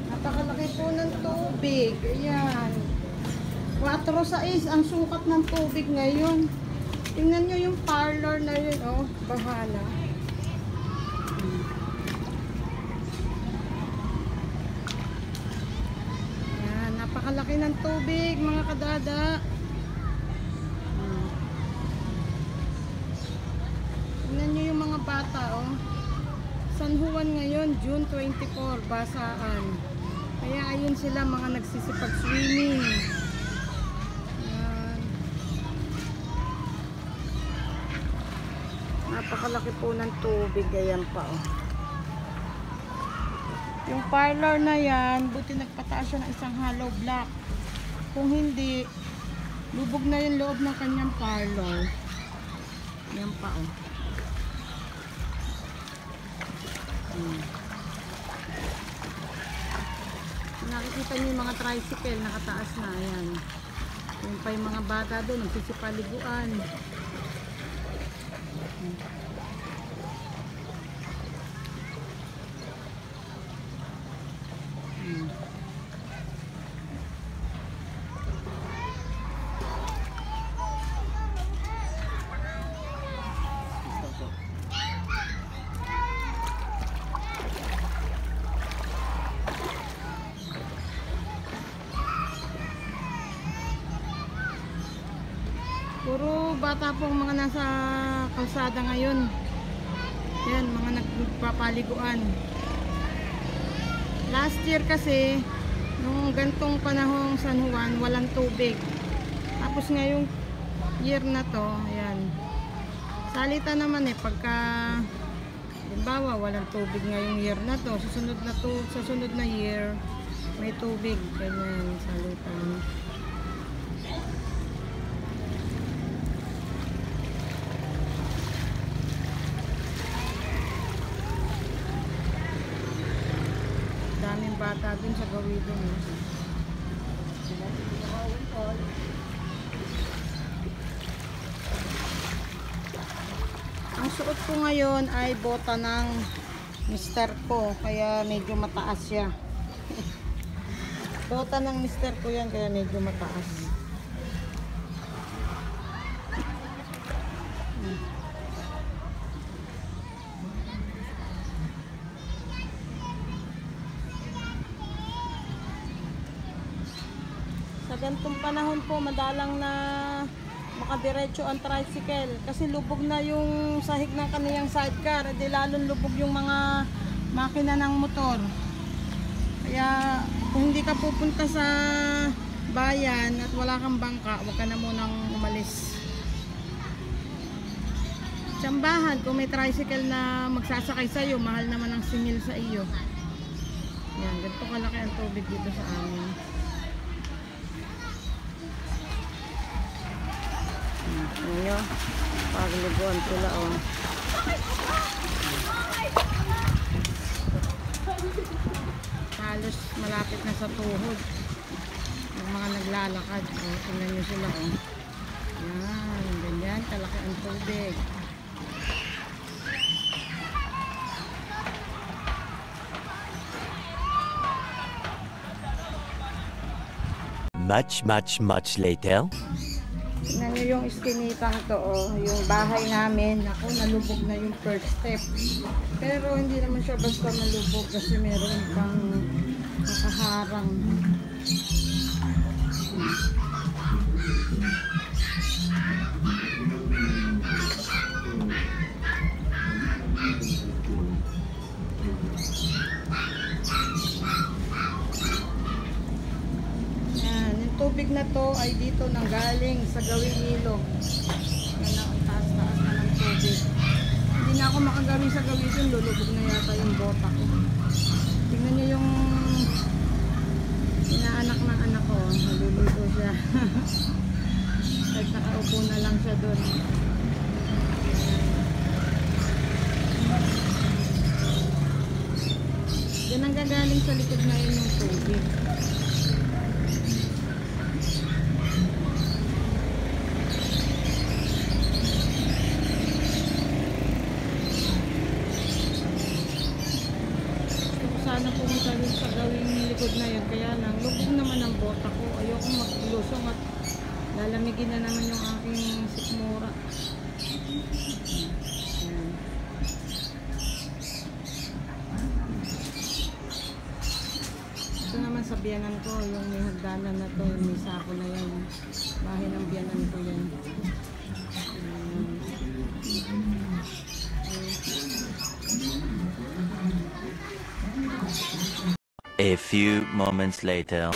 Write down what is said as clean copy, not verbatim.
Napakalaki po ng tubig. Ayan. 4.6 ang sukat ng tubig ngayon. Tingnan nyo yung parlor na yun, oh. Bahala. Ayan. Napakalaki ng tubig, mga kadada. Tingnan nyo yung mga bata, oh. San Juan ngayon, June 24, basaan. Kaya ayun sila, mga nagsisipag-swimming. Ayan. Napakalaki po ng tubig, ayan pa, oh. Yung parlor na yan, buti nagpataas siya ng isang hollow block. Kung hindi, lubog na yung loob ng kanyang parlor. Ayan pa, oh. Nakikita niyo yung mga tricycle nakataas na, ayan. Yung pa yung mga bata doon nagsisipaliguan. Puro bata pong mga nasa kalsada ngayon. Yan, mga nagpapaliguan. Last year kasi, nung gantong panahong San Juan, walang tubig. Tapos ngayong year na to, ayan. Salita naman pagka, halimbawa, walang tubig ngayong year na to. Sa sunod na year, may tubig. Ganyan, salita. Daming bata dun sa gawin. Ang suot ko ngayon ay bota ng mister ko, kaya medyo mataas siya. Bota ng mister ko yan, kaya medyo mataas. Sa gantong panahon po, madalang na makadiretso ang tricycle kasi lubog na yung sahig ng kaniyang sidecar, di lalong lubog yung mga makina ng motor. Kaya kung hindi ka pupunta sa bayan at wala kang bangka, huwag ka na munang umalis. Tsambahan, kung may tricycle na magsasakay sa iyo, mahal naman ang singil sa iyo. Yan, ganito kalaki ang tubig dito sa amin. Ngayon, pagliguan sila, oh. Halos malapit na sa tuhod yung mga naglalakad, oh. Tingnan nyo sila, oh. Yan, ganyan, kalaki ang tubig. Much later. Tingnan nyo yung iskinitang to, oh. Yung bahay namin, ako, nalubog na yung first step. Pero hindi naman siya basta nalubog kasi meron pang nakaharang. Tubig na to ay dito nanggaling sa Gawing Ilog. Yan na, ang taas-taas na ng tubig. Hindi na ako makagawi sa Gawing Ilog, lulubog na yata yung bota ko. Tingnan nyo yung inaanak ng anak ko, naluluto siya. Kahit nakaupo na lang siya doon. Yan ang gagaling sa likod na yun yung tubig. likod na yun. Kaya lang, lubog naman ang bota ko. Ayoko maglusong at lalamigin na naman yung aking sikmura. Ayan. Ito naman sa biyanan ko, yung may hagdanan na to, yung may sako na yan. Bahay ng biyanan ko yan. A few moments later.